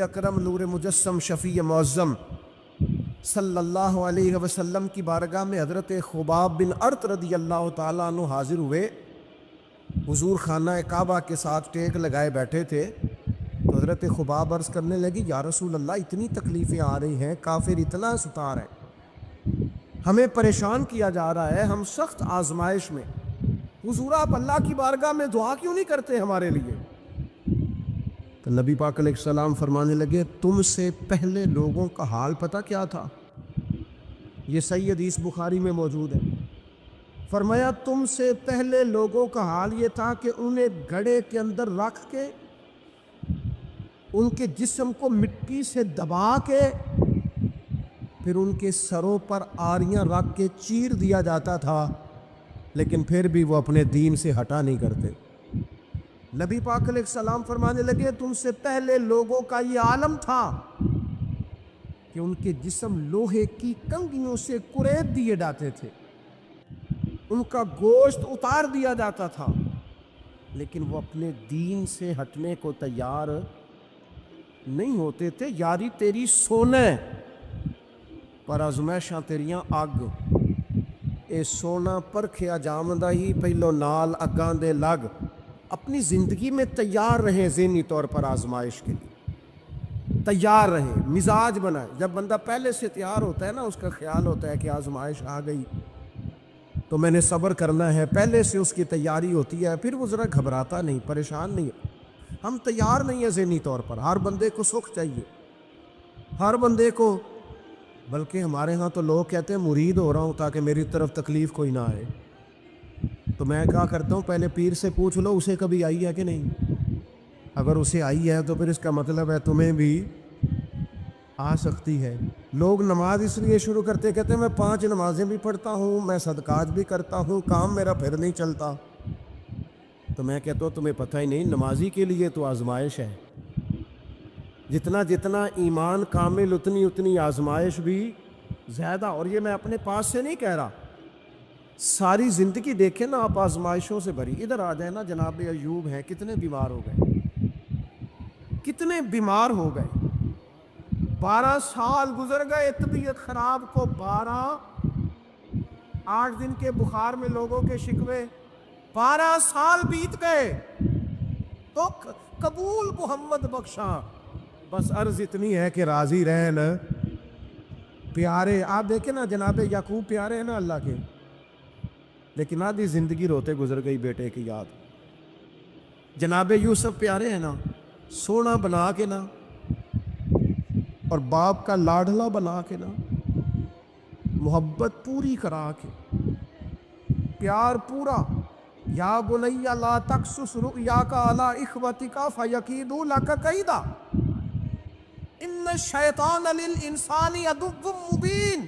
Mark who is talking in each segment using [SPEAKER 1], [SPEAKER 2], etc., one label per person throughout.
[SPEAKER 1] اکرم نور مجسم شفیع معظم صلی اللہ علیہ وسلم کی بارگاہ میں حضرت خباب بن ارت رضی اللہ تعالیٰ عنہ حاضر ہوئے۔ حضور خانہ کعبہ کے ساتھ ٹیک لگائے بیٹھے تھے تو حضرت خباب عرض کرنے لگی، یا رسول اللہ اتنی تکلیفیں آ رہی ہیں، کافر اتنا ستا رہے ہیں، ہمیں پریشان کیا جا رہا ہے، ہم سخت آزمائش میں، حضور آپ اللہ کی بارگاہ میں دعا کیوں نہیں کرتے ہمارے لیے؟ تو نبی پاک علیہ السلام فرمانے لگے، تم سے پہلے لوگوں کا حال پتہ کیا تھا؟ یہ صحیح حدیث بخاری میں موجود ہے۔ فرمایا تم سے پہلے لوگوں کا حال یہ تھا کہ انہیں گڑھے کے اندر رکھ کے ان کے جسم کو مٹی سے دبا کے پھر ان کے سروں پر آریاں رکھ کے چیر دیا جاتا تھا، لیکن پھر بھی وہ اپنے دین سے ہٹا نہیں کرتے۔ نبی پاک علیہ السلام فرمانے لگے، تم سے پہلے لوگوں کا یہ عالم تھا کہ ان کے جسم لوہے کی کنگھیوں سے کریت دیے جاتے تھے، ان کا گوشت اتار دیا جاتا تھا، لیکن وہ اپنے دین سے ہٹنے کو تیار نہیں ہوتے تھے۔ یاری تیری سونا پر آزمائشاں تیریاں اگ، اے سونا پرکھیا جامدہ ہی پہلو نال اگاں دے لگ۔ اپنی زندگی میں تیار رہیں، ذہنی طور پر آزمائش کے لیے تیار رہیں، مزاج بنائیں۔ جب بندہ پہلے سے تیار ہوتا ہے نا، اس کا خیال ہوتا ہے کہ آزمائش آ گئی تو میں نے صبر کرنا ہے، پہلے سے اس کی تیاری ہوتی ہے، پھر وہ ذرا گھبراتا نہیں، پریشان نہیں۔ ہم تیار نہیں ہیں ذہنی طور پر۔ ہر بندے کو سکھ چاہیے، ہر بندے کو، بلکہ ہمارے ہاں تو لوگ کہتے ہیں مرید ہو رہا ہوں تاکہ میری طرف تکلیف کوئی نہ آئے۔ تو میں کیا کرتا ہوں، پہلے پیر سے پوچھ لو اسے کبھی آئی ہے کہ نہیں۔ اگر اسے آئی ہے تو پھر اس کا مطلب ہے تمہیں بھی آ سکتی ہے۔ لوگ نماز اس لیے شروع کرتے، کہتے ہیں میں 5 نمازیں بھی پڑھتا ہوں، میں صدقات بھی کرتا ہوں، کام میرا پھر نہیں چلتا۔ تو میں کہتا ہوں تمہیں پتہ ہی نہیں، نمازی کے لیے تو آزمائش ہے، جتنا جتنا ایمان کامل اتنی اتنی آزمائش بھی زیادہ۔ اور یہ میں اپنے پاس سے نہیں کہہ رہا، ساری زندگی دیکھیں نا آپ آزمائشوں سے بھری۔ ادھر آ جائیں نا، جناب ایوب ہیں، کتنے بیمار ہو گئے، کتنے بیمار ہو گئے، 12 سال گزر گئے طبیعت خراب کو، 8 دن کے بخار میں لوگوں کے شکوے، 12 سال بیت گئے تو قبول محمد بخشاں۔ بس عرض اتنی ہے کہ راضی رہن پیارے۔ آپ دیکھیں نا، جناب یعقوب پیارے ہیں نا اللہ کے، لیکن آدھی زندگی روتے گزر گئی بیٹے کی یاد۔ جناب یوسف پیارے ہیں نا، سونا بنا کے نا، اور باپ کا لاڈلا بنا کے نا، محبت پوری کرا کے، پیار پورا۔ یا بنی لا تقصص رؤیاک علی اخوتک فیکیدوا لک کیدا ان الشیطان للانسان عدو مبین۔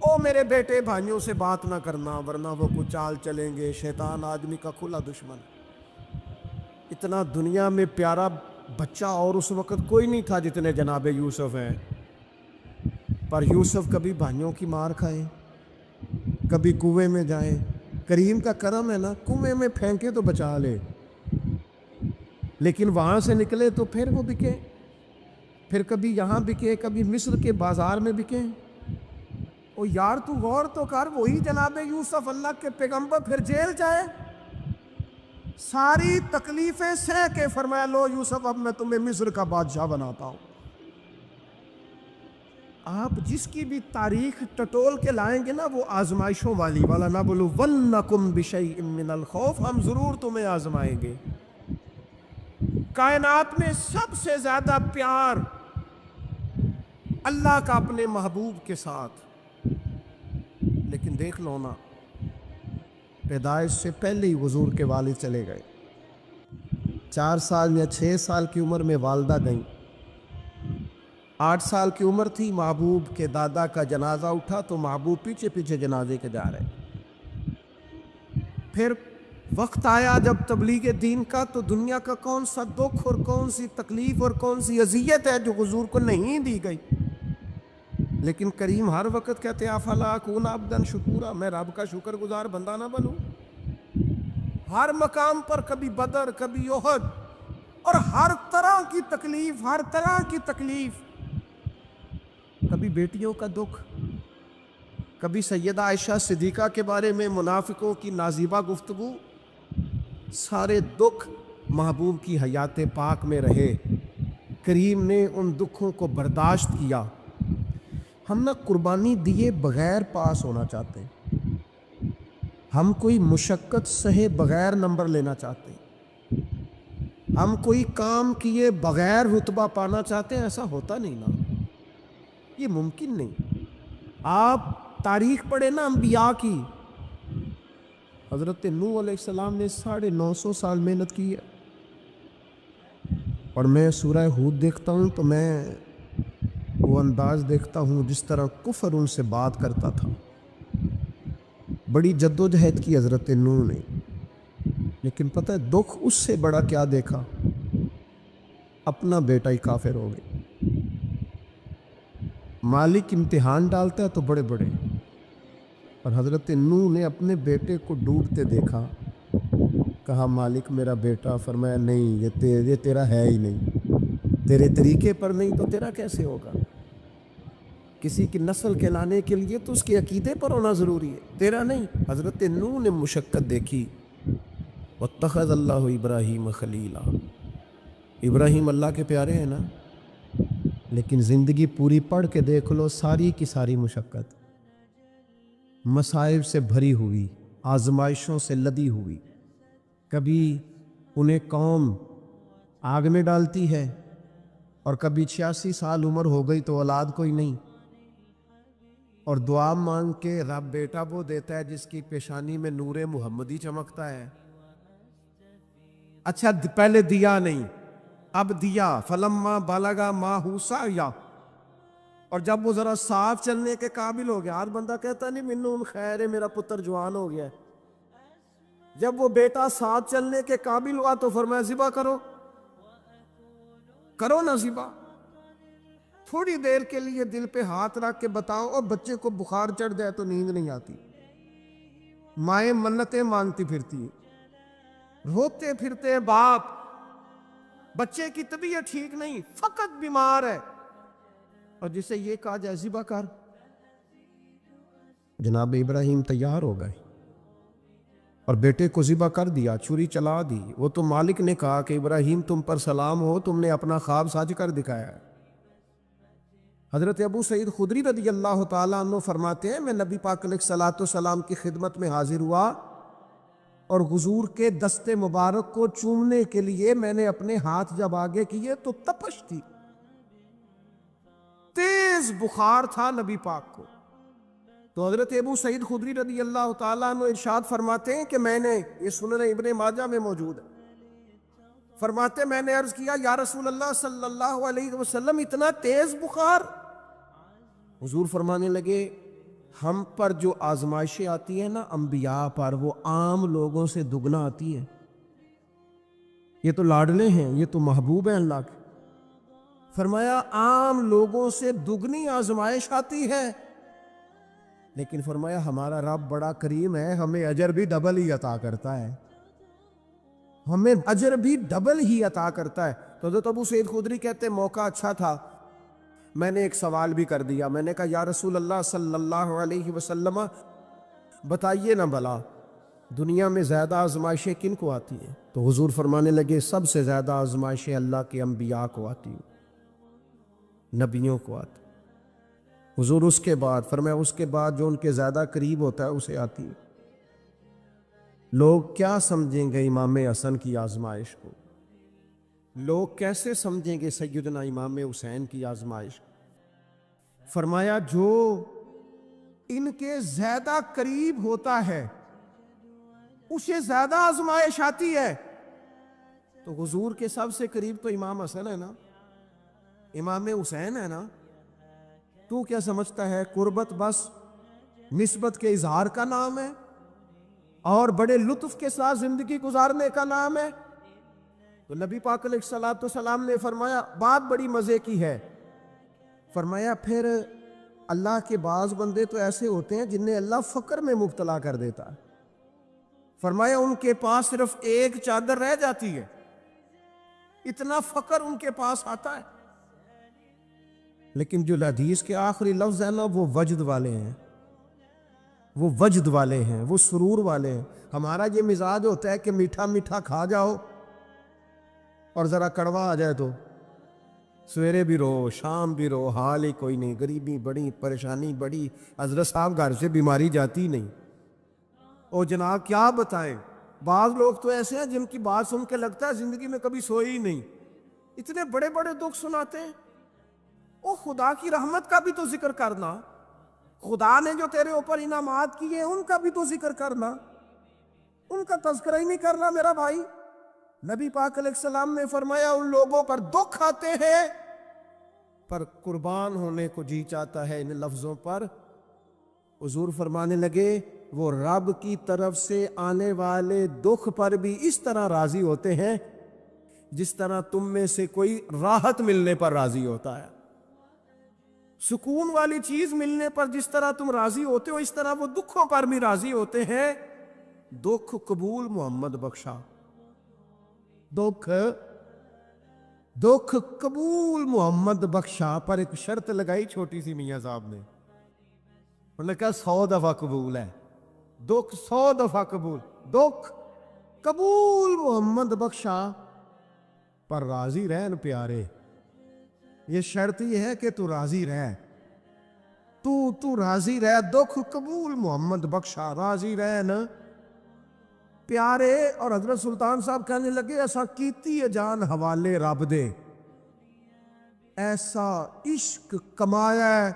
[SPEAKER 1] او میرے بیٹے بھائیوں سے بات نہ کرنا ورنہ وہ کچھ چال چلیں گے، شیطان آدمی کا کھلا دشمن۔ اتنا دنیا میں پیارا بچہ اور اس وقت کوئی نہیں تھا جتنے جناب یوسف ہیں، پر یوسف کبھی بھائیوں کی مار کھائے، کبھی کنویں میں جائیں۔ کریم کا کرم ہے نا، کنویں میں پھینکے تو بچا لے، لیکن وہاں سے نکلے تو پھر وہ بکے، پھر کبھی یہاں بکے، کبھی مصر کے بازار میں بکے۔ او یار تو غور تو کر، وہی جناب یوسف اللہ کے پیغمبر پھر جیل جائے، ساری تکلیفیں سہ کے فرمایا لو یوسف اب میں تمہیں مصر کا بادشاہ بناتا ہوں۔ آپ جس کی بھی تاریخ ٹٹول کے لائیں گے نا، وہ آزمائشوں والی والا نَبْلُوَنَّکُمْ بِشَیْءٍ مِّنَ الْخَوْفِ، ہم ضرور تمہیں آزمائیں گے۔ کائنات میں سب سے زیادہ پیار اللہ کا اپنے محبوب کے ساتھ، لیکن دیکھ لو نا، پیدائش سے پہلے ہی حضور کے والد چلے گئے۔ 4 سال یا 6 سال کی عمر میں والدہ گئیں، 8 سال کی عمر تھی، محبوب کے دادا کا جنازہ اٹھا تو محبوب پیچھے پیچھے جنازے کے جا رہے۔ پھر وقت آیا جب تبلیغ دین کا، تو دنیا کا کون سا دکھ اور کون سی تکلیف اور کون سی اذیت ہے جو حضور کو نہیں دی گئی، لیکن کریم ہر وقت کہتے ہیں افلا اکون عبدا شکورا، میں رب کا شکر گزار بندہ نہ بنوں۔ ہر مقام پر، کبھی بدر، کبھی احد، اور ہر طرح کی تکلیف، ہر طرح کی تکلیف، کبھی بیٹیوں کا دکھ، کبھی سیدہ عائشہ صدیقہ کے بارے میں منافقوں کی نازیبہ گفتگو، سارے دکھ محبوب کی حیات پاک میں رہے، کریم نے ان دکھوں کو برداشت کیا۔ ہم نہ قربانی دیے بغیر پاس ہونا چاہتے ہیں، ہم کوئی مشقت سہے بغیر نمبر لینا چاہتے ہیں، ہم کوئی کام کیے بغیر رتبہ پانا چاہتے ہیں۔ ایسا ہوتا نہیں نا، یہ ممکن نہیں۔ آپ تاریخ پڑھیں نا انبیاء کی، حضرت نوح علیہ السلام نے 950 سال محنت کی ہے، اور میں سورہ ہود دیکھتا ہوں تو میں وہ انداز دیکھتا ہوں جس طرح کفر ان سے بات کرتا تھا۔ بڑی جدوجہد کی حضرت نوح نے، لیکن پتہ ہے دکھ اس سے بڑا کیا دیکھا؟ اپنا بیٹا ہی کافر ہو گئے۔ مالک امتحان ڈالتا ہے تو بڑے بڑے، اور حضرت نوح نے اپنے بیٹے کو ڈوبتے دیکھا، کہا مالک میرا بیٹا، فرمایا نہیں، یہ تیرا ہے ہی نہیں، تیرے طریقے پر نہیں تو تیرا کیسے ہوگا؟ کسی کی نسل کہلانے کے لیے تو اس کے عقیدے پر ہونا ضروری ہے، تیرا نہیں۔ حضرت نوح نے مشقت دیکھی، واتخذ اللہ ابراہیم خلیلا، ابراہیم اللہ کے پیارے ہیں نا، لیکن زندگی پوری پڑھ کے دیکھ لو، ساری کی ساری مشقت مصائب سے بھری ہوئی، آزمائشوں سے لدی ہوئی۔ کبھی انہیں قوم آگ میں ڈالتی ہے، اور کبھی 86 سال عمر ہو گئی تو اولاد کوئی نہیں، اور دعا مانگ کے رب بیٹا وہ دیتا ہے جس کی پیشانی میں نور محمدی چمکتا ہے۔ اچھا پہلے دیا نہیں، اب دیا، فلما بالغا ماہ سعیا، اور جب وہ ذرا ساتھ چلنے کے قابل ہو گیا، ہر بندہ کہتا نہیں منوں خیر ہے میرا پتر جوان ہو گیا ہے، جب وہ بیٹا ساتھ چلنے کے قابل ہوا تو فرمایا ذبح کرو، کرو نا ذبح۔ تھوڑی دیر کے لیے دل پہ ہاتھ رکھ کے بتاؤ، اور بچے کو بخار چڑھ جائے تو نیند نہیں آتی، مائیں منتیں مانگتی پھرتی، روتے پھرتے باپ، بچے کی طبیعت ٹھیک نہیں، فقط بیمار ہے، اور جسے یہ کہا جائے ذبح کر، جناب ابراہیم تیار ہو گئے اور بیٹے کو ذبح کر دیا، چھری چلا دی۔ وہ تو مالک نے کہا کہ ابراہیم تم پر سلام ہو، تم نے اپنا خواب سچ کر دکھایا ہے۔ حضرت ابو سعید خدری رضی اللہ تعالیٰ عنہ فرماتے ہیں، میں نبی پاک علیہ الصلوۃ والسلام کی خدمت میں حاضر ہوا، اور حضور کے دست مبارک کو چومنے کے لیے میں نے اپنے ہاتھ جب آگے کیے تو تپش تھی، تیز بخار تھا نبی پاک کو۔ تو حضرت ابو سعید خدری رضی اللہ تعالیٰ عنہ ارشاد فرماتے ہیں کہ میں نے، یہ سنن ابن ماجہ میں موجود ہے، فرماتے میں نے عرض کیا یا رسول اللہ صلی اللہ علیہ وسلم اتنا تیز بخار؟ حضور فرمانے لگے ہم پر جو آزمائشیں آتی ہیں نا انبیاء پر، وہ عام لوگوں سے دگنا آتی ہیں، یہ تو لاڈلے ہیں، یہ تو محبوب ہیں اللہ کے۔ فرمایا عام لوگوں سے دگنی آزمائش آتی ہے، لیکن فرمایا ہمارا رب بڑا کریم ہے، ہمیں اجر بھی ڈبل ہی عطا کرتا ہے، ہمیں اجر بھی ڈبل ہی عطا کرتا ہے۔ تو حضرت ابو سعید خدری کہتے موقع اچھا تھا، میں نے ایک سوال بھی کر دیا، میں نے کہا یا رسول اللہ صلی اللہ علیہ وسلم بتائیے نا بھلا دنیا میں زیادہ آزمائشیں کن کو آتی ہیں؟ تو حضور فرمانے لگے سب سے زیادہ آزمائشیں اللہ کے انبیاء کو آتی ہیں، نبیوں کو آتی۔ حضور اس کے بعد فرمایا اس کے بعد جو ان کے زیادہ قریب ہوتا ہے اسے آتی ہے۔ لوگ کیا سمجھیں گے امام حسن کی آزمائش کو؟ لوگ کیسے سمجھیں گے سیدنا امام حسین کی آزمائش کو؟ فرمایا جو ان کے زیادہ قریب ہوتا ہے اسے زیادہ آزمائش آتی ہے۔ تو حضور کے سب سے قریب تو امام حسن ہے نا، امام حسین ہے نا، تو کیا سمجھتا ہے قربت بس نسبت کے اظہار کا نام ہے اور بڑے لطف کے ساتھ زندگی گزارنے کا نام ہے؟ تو نبی پاک علیہ الصلوۃ والسلام نے فرمایا بات بڑی مزے کی ہے، فرمایا پھر اللہ کے بعض بندے تو ایسے ہوتے ہیں جنہیں اللہ فقر میں مبتلا کر دیتا ہے، فرمایا ان کے پاس صرف ایک چادر رہ جاتی ہے، اتنا فقر ان کے پاس آتا ہے. لیکن جو حدیث کے آخری لفظ ہیں نا وہ وجد والے ہیں، وہ وجد والے ہیں، وہ سرور والے ہیں. ہمارا یہ مزاج ہوتا ہے کہ میٹھا میٹھا کھا جاؤ اور ذرا کڑوا آ جائے تو سویرے بھی رو شام بھی رو، حال ہی کوئی نہیں، غریبی بڑی، پریشانی بڑی، حضرت صاحب گھر سے بیماری جاتی نہیں. اور جناب کیا بتائیں، بعض لوگ تو ایسے ہیں جن کی بات سن کے لگتا ہے زندگی میں کبھی سوئے ہی نہیں، اتنے بڑے بڑے دکھ سناتے ہیں. او خدا کی رحمت کا بھی تو ذکر کرنا، خدا نے جو تیرے اوپر انعامات کیے ان کا بھی تو ذکر کرنا، ان کا تذکرہ ہی نہیں کرنا میرا بھائی. نبی پاک علیہ السلام نے فرمایا ان لوگوں پر دکھ آتے ہیں پر قربان ہونے کو جی چاہتا ہے ان لفظوں پر. حضور فرمانے لگے وہ رب کی طرف سے آنے والے دکھ پر بھی اس طرح راضی ہوتے ہیں جس طرح تم میں سے کوئی راحت ملنے پر راضی ہوتا ہے. سکون والی چیز ملنے پر جس طرح تم راضی ہوتے ہو اس طرح وہ دکھوں پر بھی راضی ہوتے ہیں. دکھ قبول محمد بخشا، دکھ قبول محمد بخشا. پر ایک شرط لگائی چھوٹی سی میاں صاحب نے، انہوں نے کہا 100 دفعہ قبول ہے، دکھ 100 دفعہ قبول، دکھ قبول محمد بخشا پر راضی رہن پیارے. یہ شرط یہ ہے کہ تو راضی رہ، تو راضی رہ، دکھ قبول محمد بخشا، راضی رہن پیارے. اور حضرت سلطان صاحب کہنے لگے ایسا کیتی ہے جان حوالے رب دے، ایسا عشق کمایا ہے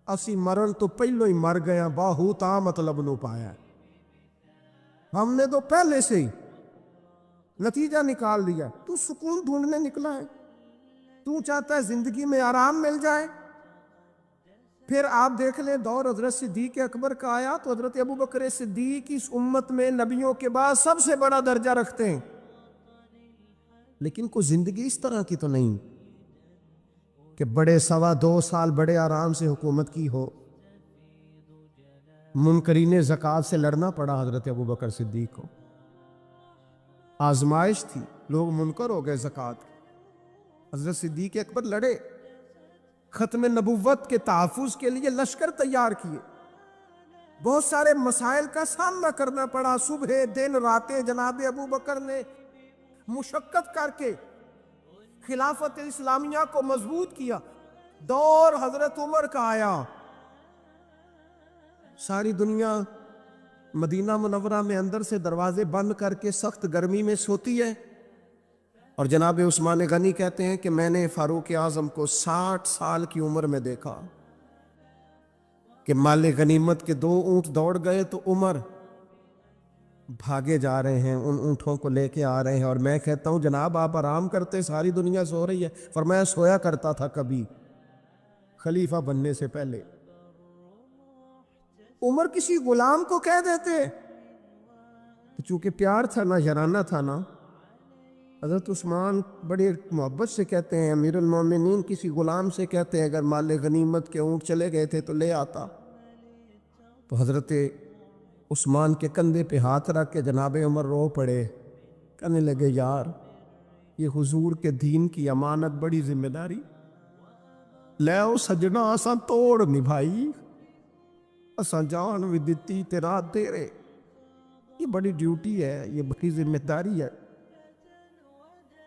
[SPEAKER 1] اسی مرن تو پہلو ہی مر گیا، باہو تا مطلب نو پایا. ہم نے تو پہلے سے ہی نتیجہ نکال دیا. تو سکون ڈھونڈنے نکلا ہے، تو چاہتا ہے زندگی میں آرام مل جائے. پھر آپ دیکھ لیں دور حضرت صدیق اکبر کا آیا تو حضرت ابوبکر صدیق اس امت میں نبیوں کے بعد سب سے بڑا درجہ رکھتے ہیں، لیکن کوئی زندگی اس طرح کی تو نہیں کہ بڑے 2.25 سال بڑے آرام سے حکومت کی ہو. منکرین زکوٰۃ سے لڑنا پڑا حضرت ابوبکر صدیق کو، آزمائش تھی، لوگ منکر ہو گئے زکوٰۃ. حضرت صدیق اکبر لڑے، ختم نبوت کے تحفظ کے لیے لشکر تیار کیے، بہت سارے مسائل کا سامنا کرنا پڑا. صبح دن راتیں جناب ابوبکر نے مشقت کر کے خلافت اسلامیہ کو مضبوط کیا. دور حضرت عمر کا آیا، ساری دنیا مدینہ منورہ میں اندر سے دروازے بند کر کے سخت گرمی میں سوتی ہے، اور جناب عثمان غنی کہتے ہیں کہ میں نے فاروق اعظم کو 60 سال کی عمر میں دیکھا کہ مال غنیمت کے 2 اونٹ دوڑ گئے تو عمر بھاگے جا رہے ہیں، ان اونٹوں کو لے کے آ رہے ہیں. اور میں کہتا ہوں جناب آپ آرام کرتے، ساری دنیا سو رہی ہے. فرمایا سویا کرتا تھا کبھی خلیفہ بننے سے پہلے. عمر کسی غلام کو کہہ دیتے تو چونکہ پیار تھا نا، یارانہ تھا نا. حضرت عثمان بڑی محبت سے کہتے ہیں امیر المومنین کسی غلام سے کہتے ہیں اگر مال غنیمت کے اونٹ چلے گئے تھے تو لے آتا. تو حضرت عثمان کے کندھے پہ ہاتھ رکھ کے جناب عمر رو پڑے، کہنے لگے یار یہ حضور کے دین کی امانت بڑی ذمہ داری، لے او سجنا اساں توڑ نبھائی، اساں جان بھی دتی تیرا تیرے. یہ بڑی ڈیوٹی ہے، یہ بڑی ذمہ داری ہے.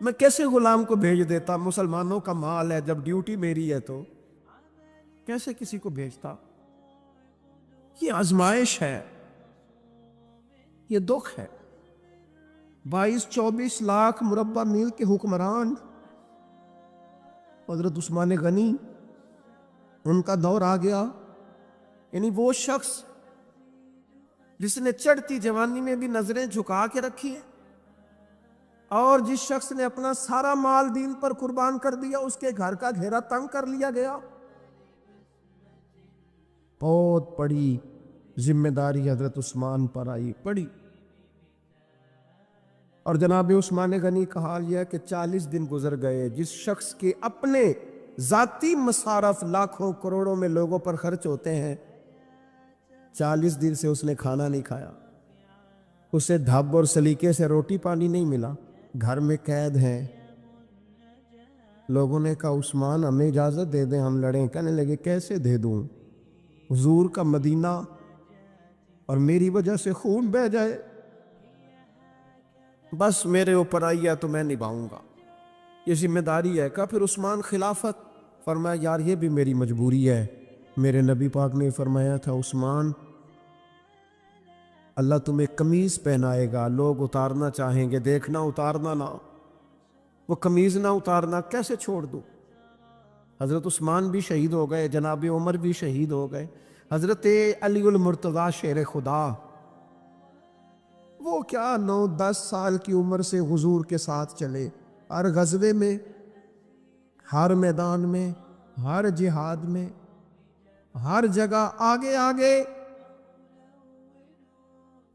[SPEAKER 1] میں کیسے غلام کو بھیج دیتا؟ مسلمانوں کا مال ہے، جب ڈیوٹی میری ہے تو کیسے کسی کو بھیجتا؟ یہ آزمائش ہے، یہ دکھ ہے. 22-24 لاکھ مربع میل کے حکمران حضرت عثمان غنی، ان کا دور آ گیا. یعنی وہ شخص جس نے چڑھتی جوانی میں بھی نظریں جھکا کے رکھی ہیں، اور جس شخص نے اپنا سارا مال دین پر قربان کر دیا، اس کے گھر کا گھیرا تنگ کر لیا گیا. بہت بڑی ذمہ داری حضرت عثمان پر آئی، پڑی. اور جناب عثمان غنی کا حال یہ ہے کہ 40 دن گزر گئے. جس شخص کے اپنے ذاتی مصارف لاکھوں کروڑوں میں لوگوں پر خرچ ہوتے ہیں، 40 دن سے اس نے کھانا نہیں کھایا، اسے ڈھب اور سلیقے سے روٹی پانی نہیں ملا. گھر میں قید ہیں. لوگوں نے کہا عثمان ہمیں اجازت دے دیں ہم لڑیں. کہنے لگے کیسے دے دوں؟ حضور کا مدینہ اور میری وجہ سے خون بہہ جائے. بس میرے اوپر آئی ہے تو میں نبھاؤں گا، یہ ذمہ داری ہے. کہا پھر عثمان خلافت؟ فرمایا یار یہ بھی میری مجبوری ہے. میرے نبی پاک نے فرمایا تھا عثمان اللہ تمہیں قمیض پہنائے گا، لوگ اتارنا چاہیں گے، دیکھنا اتارنا نہ. وہ قمیض نہ اتارنا کیسے چھوڑ دوں؟ حضرت عثمان بھی شہید ہو گئے، جناب عمر بھی شہید ہو گئے. حضرت علی المرتضیٰ شیر خدا، وہ کیا 9-10 سال کی عمر سے حضور کے ساتھ چلے، ہر غزوے میں، ہر میدان میں، ہر جہاد میں، ہر جگہ آگے آگے.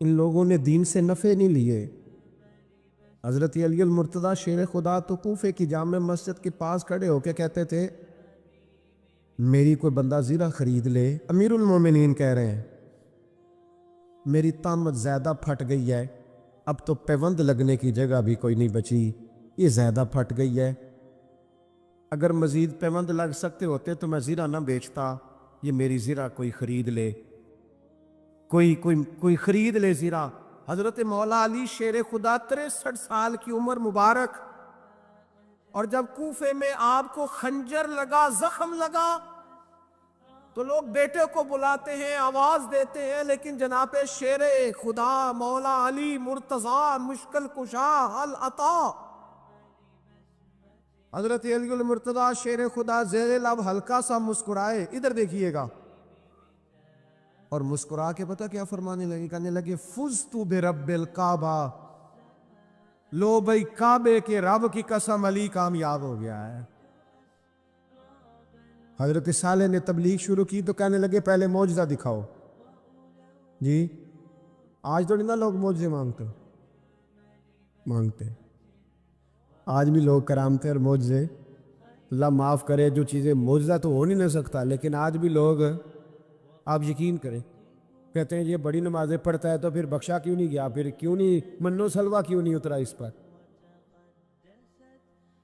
[SPEAKER 1] ان لوگوں نے دین سے نفع نہیں لیے. حضرت علی المرتضیٰ شیر خدا تو کوفے کی جامع مسجد کے پاس کھڑے ہو کے کہتے تھے میری کوئی بندہ زیرہ خرید لے. امیر المومنین کہہ رہے ہیں میری طامت زیادہ پھٹ گئی ہے، اب تو پیوند لگنے کی جگہ بھی کوئی نہیں بچی، یہ زیادہ پھٹ گئی ہے. اگر مزید پیوند لگ سکتے ہوتے تو میں زیرہ نہ بیچتا، یہ میری زیرہ کوئی خرید لے، کوئی خرید لے زیرہ. حضرت مولا علی شیر خدا 63 سال کی عمر مبارک، اور جب کوفے میں آپ کو خنجر لگا، زخم لگا، تو لوگ بیٹے کو بلاتے ہیں، آواز دیتے ہیں، لیکن جناب شیر خدا مولا علی مرتضیٰ مشکل کشا حل عطا حضرت علی المرتضیٰ شیر خدا زیر لب ہلکا سا مسکرائے، ادھر دیکھیے گا، اور مسکرا کے پتہ کیا فرمانے لگے؟ کہنے لگے فزت برب الکعبہ، لو بھائی کعبے کے رب کی قسم علی کامیاب ہو گیا ہے. حضرت صالح نے تبلیغ شروع کی تو کہنے لگے پہلے معجزہ دکھاؤ. جی آج تو نہیں نا لوگ معجزے مانگتے، آج بھی لوگ کرامتے اور معجزے، اللہ معاف کرے، جو چیزیں معجزہ تو ہو نہیں نہ سکتا، لیکن آج بھی لوگ، آپ یقین کریں، کہتے ہیں یہ بڑی نمازیں پڑھتا ہے تو پھر بخشا کیوں نہیں گیا، پھر کیوں نہیں منو سلوا کیوں نہیں اترا اس پر،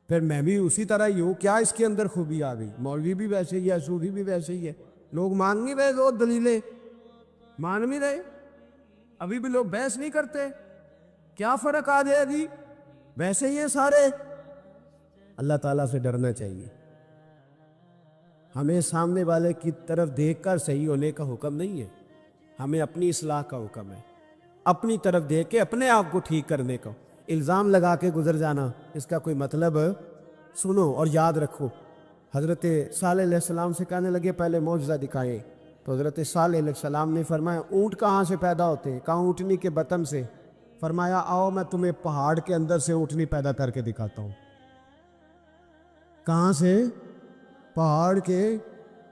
[SPEAKER 1] پھر میں بھی اسی طرح ہی ہوں، کیا اس کے اندر خوبی آ گئی؟ مولوی بھی ویسے ہی ہے، صوفی بھی ویسے ہی ہے. لوگ مان نہیں رہے، وہ دلیلیں مان نہیں رہے، ابھی بھی لوگ بحث نہیں کرتے. کیا فرق آ جائے جی، ویسے ہی ہیں سارے. اللہ تعالیٰ سے ڈرنا چاہیے. ہمیں سامنے والے کی طرف دیکھ کر صحیح ہونے کا حکم نہیں ہے، ہمیں اپنی اصلاح کا حکم ہے، اپنی طرف دیکھ کے اپنے آپ کو ٹھیک کرنے کا. الزام لگا کے گزر جانا اس کا کوئی مطلب، سنو اور یاد رکھو. حضرت صالح علیہ السلام سے کہنے لگے پہلے معجزہ دکھائیں، تو حضرت صالح علیہ السلام نے فرمایا اونٹ کہاں سے پیدا ہوتے ہیں؟ کہاں اونٹنی کے بطن سے. فرمایا آؤ میں تمہیں پہاڑ کے اندر سے اونٹنی پیدا کر کے دکھاتا ہوں. کہاں سے؟ پہاڑ کے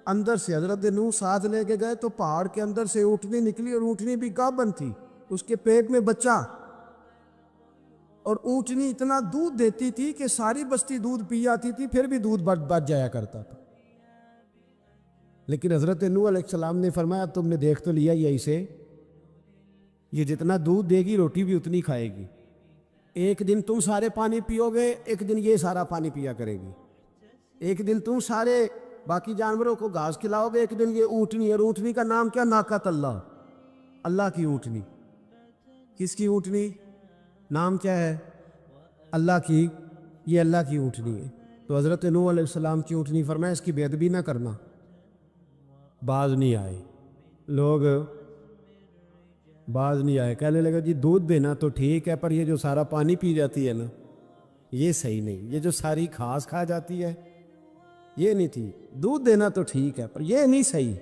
[SPEAKER 1] اندر سے. حضرت نوح ساتھ لے کے گئے تو پہاڑ کے اندر سے اونٹنی نکلی، اور اونٹنی بھی گابن تھی، اس کے پیٹ میں بچہ، اور اونٹنی اتنا دودھ دیتی تھی کہ ساری بستی دودھ پی جاتی تھی، پھر بھی دودھ بچ جایا کرتا تھا. لیکن حضرت نوح علیہ السلام نے فرمایا تم نے دیکھ تو لیا ہی اسے، یہ جتنا دودھ دے گی روٹی بھی اتنی کھائے گی. ایک دن تم سارے پانی پیو گے، ایک دن یہ سارا پانی پیا کرے گی. ایک دن تم سارے باقی جانوروں کو گھاس کھلاؤ گے، ایک دن یہ اونٹنی. اور اونٹنی کا نام کیا؟ ناقۃ اللہ، اللہ کی اونٹنی. کس کی اونٹنی؟ نام کیا ہے؟ اللہ کی. یہ اللہ کی اونٹنی ہے. تو حضرت نوح علیہ السلام کی اونٹنی، فرمایا اس کی بے ادبی نہ کرنا. باز نہیں آئے لوگ، باز نہیں آئے. کہنے لگا جی دودھ دینا تو ٹھیک ہے، پر یہ جو سارا پانی پی جاتی ہے نا یہ صحیح نہیں، یہ جو ساری گھاس کھا جاتی ہے یہ نہیں تھی. دودھ دینا تو ٹھیک ہے پر یہ نہیں صحیح.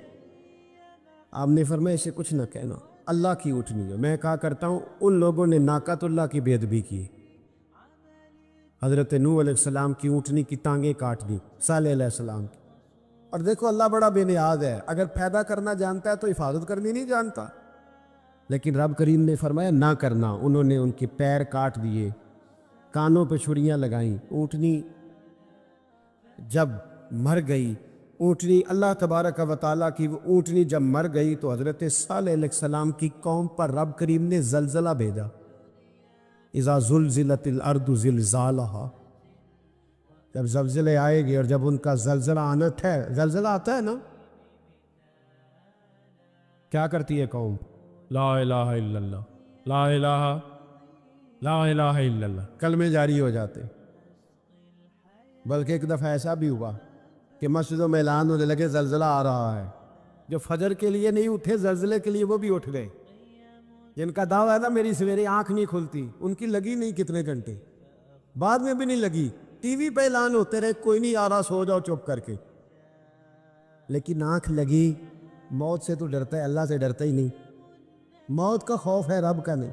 [SPEAKER 1] آپ نے فرمایا اسے کچھ نہ کہنا، اللہ کی اونٹنی ہے. میں کہا کرتا ہوں ان لوگوں نے ناقۃ اللہ کی بے ادبی کی. حضرت نوح علیہ السلام کی اونٹنی کی ٹانگیں کاٹ دی، صالح علیہ السلام کی. اور دیکھو اللہ بڑا بے نیاز ہے، اگر پیدا کرنا جانتا ہے تو حفاظت کرنی نہیں جانتا. لیکن رب کریم نے فرمایا نہ کرنا. انہوں نے ان کے پیر کاٹ دیے، کانوں پہ چھریاں لگائیں. اونٹنی جب مر گئی، اونٹنی اللہ تبارک و تعالیٰ کی وہ اونٹنی جب مر گئی تو حضرت صالح علیہ السلام کی قوم پر رب کریم نے زلزلہ بھیجا. اذا زلزلت الارض زلزالها، جب زلزلے آئے گی اور جب ان کا زلزلہ آنا ہے، زلزلہ آتا ہے نا، کیا کرتی ہے قوم؟ لا الہ الا اللہ، لا الہ، لا الہ الا اللہ، کلمے جاری ہو جاتے۔ بلکہ ایک دفعہ ایسا بھی ہوا کہ مسجدوں میں اعلان ہونے لگے زلزلہ آ رہا ہے، جو فجر کے لیے نہیں اٹھے زلزلے کے لیے وہ بھی اٹھ گئے، جن کا دعویٰ تھا میری سویرے آنکھ نہیں کھلتی، ان کی لگی نہیں کتنے گھنٹے، بعد میں بھی نہیں لگی، ٹی وی پہ اعلان ہوتے رہے کوئی نہیں آ رہا، سو جاؤ چپ کر کے، لیکن آنکھ لگی۔ موت سے تو ڈرتا ہے، اللہ سے ڈرتا ہی نہیں، موت کا خوف ہے رب کا نہیں۔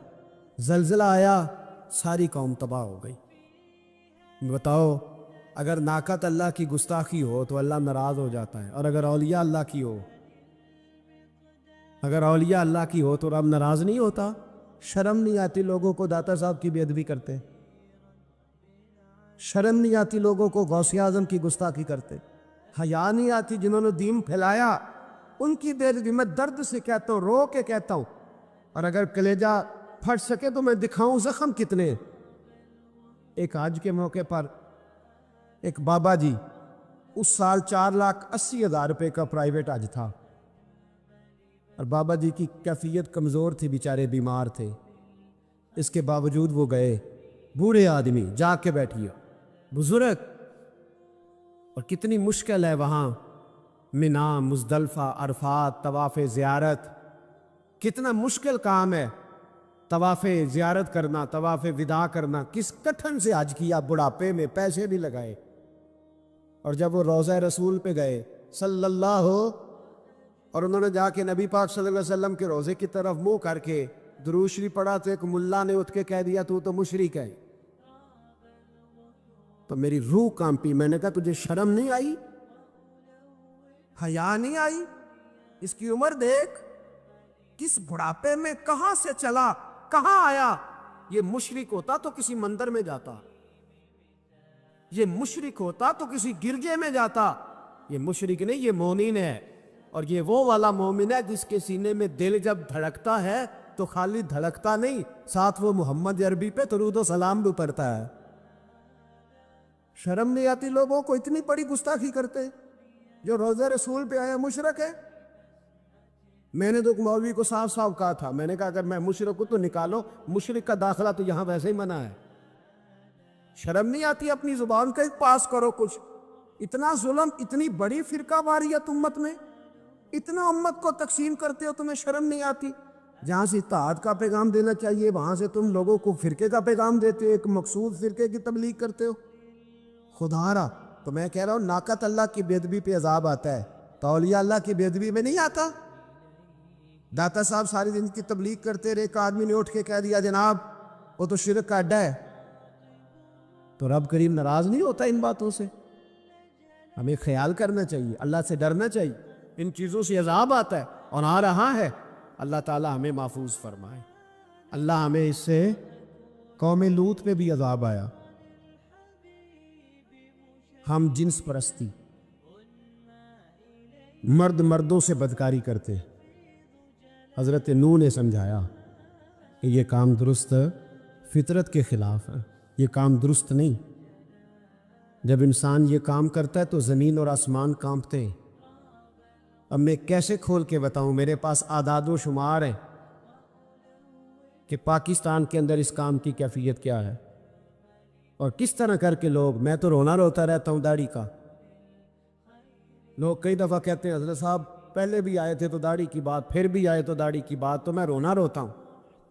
[SPEAKER 1] زلزلہ آیا، ساری قوم تباہ ہو گئی۔ بتاؤ، اگر ناقت اللہ کی گستاخی ہو تو اللہ ناراض ہو جاتا ہے، اور اگر اولیاء اللہ کی ہو، اگر اولیاء اللہ کی ہو تو رب ناراض نہیں ہوتا؟ شرم نہیں آتی لوگوں کو داتا صاحب کی بے ادبی کرتے؟ شرم نہیں آتی لوگوں کو غوث اعظم کی گستاخی کرتے؟ حیا نہیں آتی جنہوں نے دین پھیلایا ان کی بے ادبی؟ میں درد سے کہتا ہوں، رو کے کہتا ہوں، اور اگر کلیجہ پھٹ سکے تو میں دکھاؤں زخم کتنے۔ ایک حج کے موقع پر ایک بابا جی، اس سال 4,80,000 روپے کا پرائیویٹ حج تھا، اور بابا جی کی کیفیت کمزور تھی، بیچارے بیمار تھے، اس کے باوجود وہ گئے۔ بوڑھے آدمی جا کے بیٹھیے، بزرگ، اور کتنی مشکل ہے وہاں، منا، مزدلفہ، عرفات، طواف زیارت، کتنا مشکل کام ہے طواف زیارت کرنا، طواف وداع کرنا۔ کس کٹھن سے حج کیا، بڑھاپے میں پیسے بھی لگائے، اور جب وہ روضہ رسول پہ گئے صلی اللہ، اور انہوں نے جا کے نبی پاک صلی اللہ علیہ وسلم کے روضے کی طرف منہ کر کے درود شریف پڑھا تو ایک ملا نے اٹھ کے کہہ دیا تو مشرک ہے۔ تو میری روح کانپی، میں نے کہا تجھے شرم نہیں آئی، حیا نہیں آئی؟ اس کی عمر دیکھ، کس بڑھاپے میں کہاں سے چلا کہاں آیا۔ یہ مشرک ہوتا تو کسی مندر میں جاتا، یہ مشرک ہوتا تو کسی گرجے میں جاتا، یہ مشرک نہیں، یہ مومن ہے، اور یہ وہ والا مومن ہے جس کے سینے میں دل جب دھڑکتا ہے تو خالی دھڑکتا نہیں، ساتھ وہ محمد عربی پہ درود و سلام بھی پڑھتا ہے۔ شرم نہیں آتی لوگوں کو؟ اتنی بڑی گستاخی کرتے، جو روضہ رسول پہ آیا مشرک ہے۔ میں نے تو مولوی کو صاف صاف کہا تھا، میں نے کہا اگر میں مشرک ہوں تو نکالو، مشرک کا داخلہ تو یہاں ویسے ہی منع ہے۔ شرم نہیں آتی؟ اپنی زبان کا پاس کرو کچھ۔ اتنا ظلم، اتنی بڑی فرقہ واریت امت میں، اتنا امت کو تقسیم کرتے ہو، تمہیں شرم نہیں آتی؟ جہاں سے اتحاد کا پیغام دینا چاہیے وہاں سے تم لوگوں کو فرقے کا پیغام دیتے ہو، ایک مقصود فرقے کی تبلیغ کرتے ہو۔ خدا را، تو میں کہہ رہا ہوں ناقت اللہ کی بے ادبی پہ عذاب آتا ہے، تو اولیاء اللہ کی بے ادبی میں نہیں آتا؟ داتا صاحب ساری دن کی تبلیغ کرتے رہے، ایک آدمی نے اٹھ کے کہہ دیا جناب وہ تو شرک کا اڈا ہے، تو رب کریم ناراض نہیں ہوتا ان باتوں سے؟ ہمیں خیال کرنا چاہیے، اللہ سے ڈرنا چاہیے، ان چیزوں سے عذاب آتا ہے اور آ رہا ہے۔ اللہ تعالی ہمیں محفوظ فرمائے۔ اللہ ہمیں اس سے، قوم لوط پہ بھی عذاب آیا، ہم جنس پرستی، مرد مردوں سے بدکاری کرتے۔ حضرت نوح نے سمجھایا کہ یہ کام درست فطرت کے خلاف ہے، یہ کام درست نہیں۔ جب انسان یہ کام کرتا ہے تو زمین اور آسمان کانپتے ہیں۔ اب میں کیسے کھول کے بتاؤں، میرے پاس اعداد و شمار ہیں کہ پاکستان کے اندر اس کام کی کیفیت کیا ہے، اور کس طرح کر کے لوگ، میں تو رونا روتا رہتا ہوں داڑھی کا۔ لوگ کئی دفعہ کہتے ہیں حضرت صاحب پہلے بھی آئے تھے تو داڑھی کی بات، پھر بھی آئے تو داڑھی کی بات، تو میں رونا روتا ہوں۔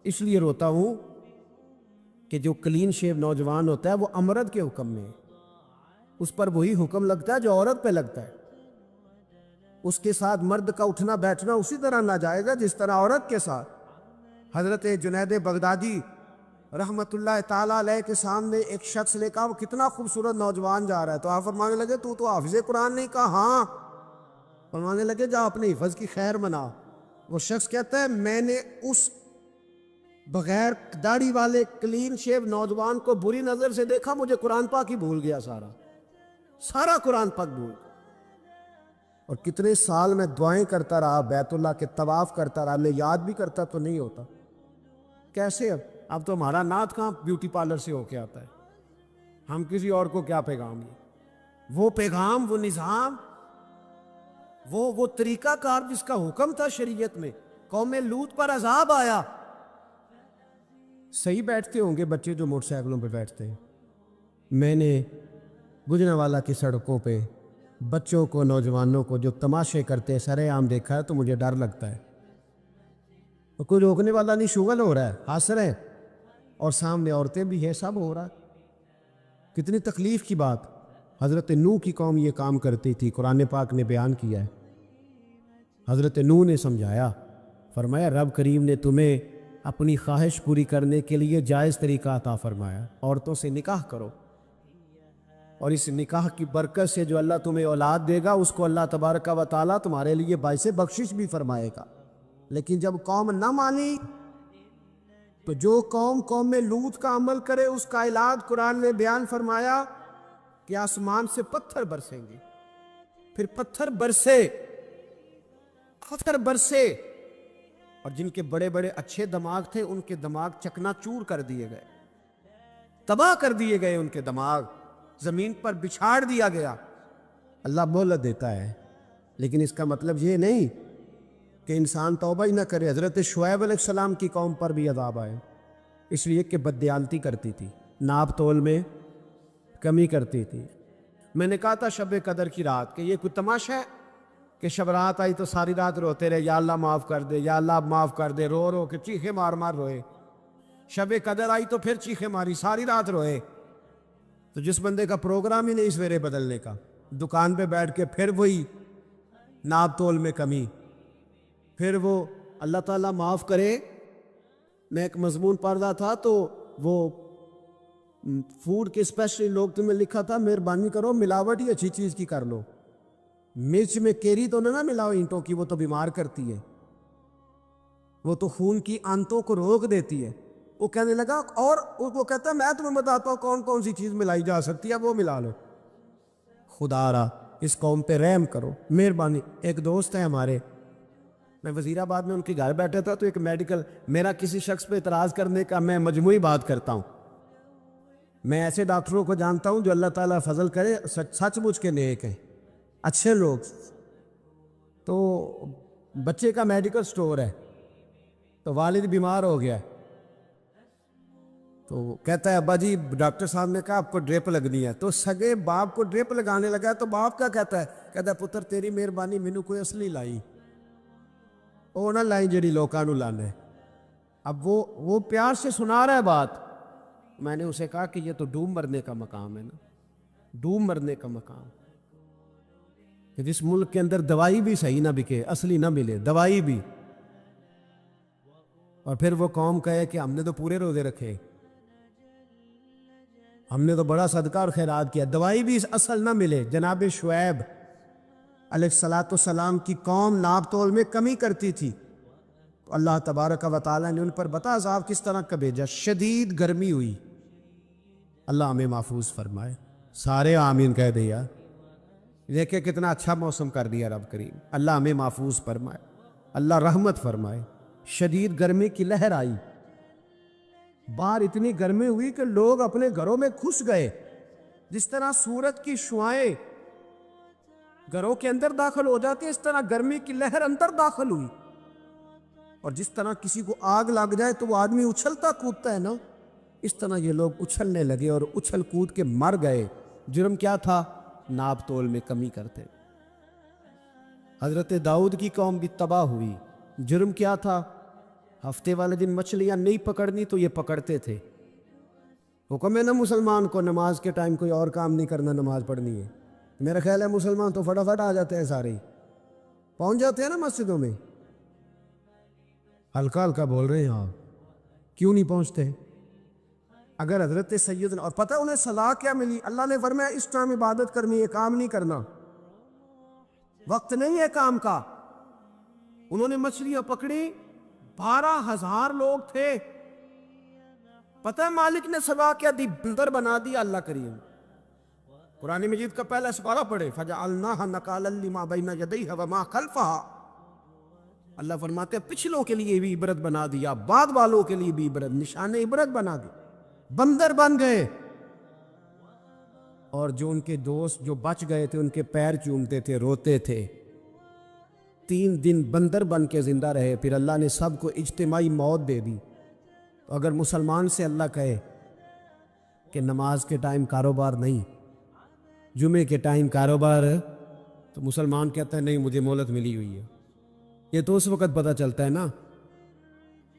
[SPEAKER 1] اس لیے روتا ہوں کہ جو کلین شیو نوجوان ہوتا ہے وہ امرد کے حکم میں ہے، اس پر وہی حکم لگتا ہے جو عورت پہ لگتا ہے، اس کے ساتھ مرد کا اٹھنا بیٹھنا اسی طرح ناجائز ہے جس طرح عورت کے ساتھ۔ حضرت جنید بغدادی رحمت اللہ تعالیٰ علیہ کے سامنے ایک شخص لے کہا، وہ کتنا خوبصورت نوجوان جا رہا ہے، تو آپ فرمانے لگے تو حافظ قرآن نہیں؟ کہا ہاں۔ فرمانے لگے جا اپنے حفظ کی خیر منا۔ وہ شخص کہتا ہے میں نے اس بغیر داڑھی والے کلین شیو نوجوان کو بری نظر سے دیکھا، مجھے قرآن پاک ہی بھول گیا، سارا قرآن پاک بھول گیا۔ اور کتنے سال میں دعائیں کرتا رہا، بیت اللہ کے طواف کرتا رہا، میں یاد بھی کرتا تو نہیں ہوتا۔ کیسے؟ اب تو ہمارا نعت کہاں بیوٹی پارلر سے ہو کے آتا ہے، ہم کسی اور کو کیا پیغام دیں؟ وہ پیغام، وہ نظام، وہ طریقہ کار جس کا حکم تھا شریعت میں، قوم لوط پر عذاب آیا۔ صحیح بیٹھتے ہوں گے بچے جو موٹر سائیکلوں پہ بیٹھتے ہیں، میں نے گجرانوالہ کی سڑکوں پہ بچوں کو، نوجوانوں کو جو تماشے کرتے سرے عام دیکھا ہے تو مجھے ڈر لگتا ہے۔ کوئی روکنے والا نہیں، شغل ہو رہا ہے، ہنس رہے ہیں، اور سامنے عورتیں بھی ہیں، سب ہو رہا ہے۔ کتنی تکلیف کی بات۔ حضرت نوح کی قوم یہ کام کرتی تھی، قرآن پاک نے بیان کیا ہے۔ حضرت نوح نے سمجھایا، فرمایا رب کریم نے تمہیں اپنی خواہش پوری کرنے کے لیے جائز طریقہ عطا فرمایا، عورتوں سے نکاح کرو، اور اس نکاح کی برکت سے جو اللہ تمہیں اولاد دے گا اس کو اللہ تبارک و تعالیٰ تمہارے لیے باعث بخشش بھی فرمائے گا۔ لیکن جب قوم نہ مانی تو جو قوم لوط کا عمل کرے اس کا علاج قرآن نے بیان فرمایا کہ آسمان سے پتھر برسیں گے، پھر پتھر برسے، اور جن کے بڑے بڑے اچھے دماغ تھے ان کے دماغ چکنا چور کر دیے گئے، تباہ کر دیے گئے، ان کے دماغ زمین پر بچھاڑ دیا گیا۔ اللہ مہلت دیتا ہے، لیکن اس کا مطلب یہ نہیں کہ انسان توبہ ہی نہ کرے۔ حضرت شعیب علیہ السلام کی قوم پر بھی عذاب آئے، اس لیے کہ بددیانتی کرتی تھی، ناپ تول میں کمی کرتی تھی۔ میں نے کہا تھا شب قدر کی رات کہ یہ کوئی تماشا ہے کہ شب رات آئی تو ساری رات روتے رہے، یا اللہ معاف کر دے، یا اللہ معاف کر دے، رو رو کے چیخے مار مار روئے۔ شب قدر آئی تو پھر چیخے ماری، ساری رات روئے۔ تو جس بندے کا پروگرام ہی نہیں سویرے بدلنے کا، دکان پہ بیٹھ کے پھر وہی ناپ تول میں کمی، پھر وہ اللہ تعالیٰ معاف کرے۔ میں ایک مضمون پڑھ رہا تھا تو وہ فوڈ کے اسپیشلی لوگ تمہیں لکھا تھا مہربانی کرو ملاوٹ ہی اچھی چیز کی کر لو، مرچ میں کیری تو نہ ملاؤ اینٹوں کی، وہ تو بیمار کرتی ہے، وہ تو خون کی آنتوں کو روک دیتی ہے۔ وہ کہنے لگا، اور وہ کہتا ہے میں تمہیں بتاتا ہوں کون کون سی چیز ملائی جا سکتی ہے، وہ ملا لو۔ خدا را اس قوم پہ رحم کرو، مہربانی۔ ایک دوست ہے ہمارے، میں وزیر آباد میں ان کے گھر بیٹھا تھا تو ایک میڈیکل، میرا کسی شخص پہ اعتراض کرنے کا میں مجموعی بات کرتا ہوں۔ میں ایسے ڈاکٹروں کو جانتا ہوں جو اللہ تعالیٰ فضل کرے سچ مچ کے نیک ہیں، اچھے لوگ۔ تو بچے کا میڈیکل سٹور ہے، تو والد بیمار ہو گیا ہے، تو کہتا ہے ابا جی ڈاکٹر صاحب نے کہا آپ کو ڈرپ لگنی ہے، تو سگے باپ کو ڈرپ لگانے لگا، تو باپ کیا کہتا ہے پتر تیری مہربانی مینوں کوئی اصلی لائی، وہ نہ لائی جڑی لوکاں نوں لانے۔ اب وہ پیار سے سنا رہا ہے بات۔ میں نے اسے کہا کہ یہ تو ڈوب مرنے کا مقام ہے نا، ڈوب مرنے کا مقام، کہ جس ملک کے اندر دوائی بھی صحیح نہ بکے، اصلی نہ ملے دوائی بھی، اور پھر وہ قوم کہے کہ ہم نے تو پورے روزے رکھے، ہم نے تو بڑا صدقہ اور خیرات کیا، دوائی بھی اصل نہ ملے۔ جناب شعیب علیہ السلام کی قوم ناپ تول میں کمی کرتی تھی، تو اللہ تبارک و تعالیٰ نے ان پر بتا عذاب کس طرح کا بھیجا، شدید گرمی ہوئی۔ اللہ ہمیں محفوظ فرمائے، سارے آمین کہہ دیا۔ دیکھیں کتنا اچھا موسم کر دیا رب کریم، اللہ ہمیں محفوظ فرمائے، اللہ رحمت فرمائے۔ شدید گرمی کی لہر آئی، باہر اتنی گرمی ہوئی کہ لوگ اپنے گھروں میں گھس گئے، جس طرح سورج کی شعائیں گھروں کے اندر داخل ہو جاتی ہیں، اس طرح گرمی کی لہر اندر داخل ہوئی، اور جس طرح کسی کو آگ لگ جائے تو وہ آدمی اچھلتا کودتا ہے نا، اس طرح یہ لوگ اچھلنے لگے اور اچھل کود کے مر گئے۔ جرم کیا تھا؟ ناپ تول میں کمی کرتے۔ حضرت داؤد کی قوم بھی تباہ ہوئی، جرم کیا تھا؟ ہفتے والے دن مچھلیاں نہیں پکڑنی تو یہ پکڑتے تھے۔ حکم ہے نا مسلمان کو نماز کے ٹائم کوئی اور کام نہیں کرنا، نماز پڑھنی ہے۔ میرا خیال ہے مسلمان تو فٹافٹ آ جاتے ہیں، سارے پہنچ جاتے ہیں نا مسجدوں میں۔ ہلکا ہلکا بول رہے ہیں آپ، کیوں نہیں پہنچتے؟ اگر حضرت سیدنا، اور پتہ انہیں سزا کیا ملی؟ اللہ نے فرمایا اس ٹائم عبادت کرنی ہے، کام نہیں کرنا، وقت نہیں ہے کام کا۔ انہوں نے مچھلیاں پکڑی، 12,000 لوگ تھے۔ پتہ ہے مالک نے سزا کیا دی؟ بندر بنا دیا اللہ کریم۔ قرآن مجید کا پہلا سپارہ پڑھے، فَجَعَلْنَاهَا نَكَالًا لِمَا بَيْنَ يَدَيْهَا وَمَا خَلْفَهَا۔ اللہ فرماتے ہیں پچھلوں کے لیے بھی عبرت بنا دیا، بعد والوں کے لیے بھی عبرت، نشان عبرت بنا دی، بندر بن گئے۔ اور جو ان کے دوست جو بچ گئے تھے ان کے پیر چومتے تھے، روتے تھے۔ 3 دن بندر بن کے زندہ رہے، پھر اللہ نے سب کو اجتماعی موت دے دی۔ تو اگر مسلمان سے اللہ کہے کہ نماز کے ٹائم کاروبار نہیں، جمعے کے ٹائم کاروبار ہے، تو مسلمان کہتا ہے نہیں مجھے مہلت ملی ہوئی ہے۔ یہ تو اس وقت پتہ چلتا ہے نا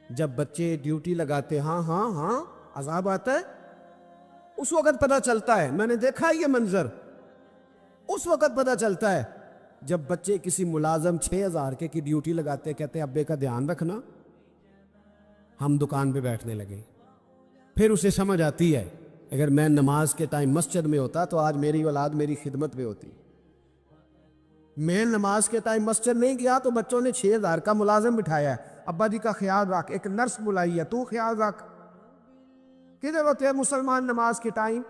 [SPEAKER 1] جب بچے ڈیوٹی لگاتے، ہاں ہاں ہاں عذاب آتا ہے، اس وقت پتہ چلتا ہے۔ میں نے دیکھا یہ منظر، اس وقت پتہ چلتا ہے جب بچے کسی ملازم 6000 کی ڈیوٹی لگاتے، کہتے ہیں ابے کا دھیان رکھنا، ہم دکان پہ بیٹھنے لگے۔ پھر اسے سمجھ آتی ہے اگر میں نماز کے ٹائم مسجد میں ہوتا تو آج میری اولاد میری خدمت میں ہوتی۔ میں نماز کے ٹائم مسجد نہیں گیا تو بچوں نے 6000 کا ملازم بٹھایا ہے، ابا جی کا خیال رکھ، ایک نرس بلائی ہے، تو خیال رکھ۔ کدھر ہوتے ہیں مسلمان نماز کے ٹائم؟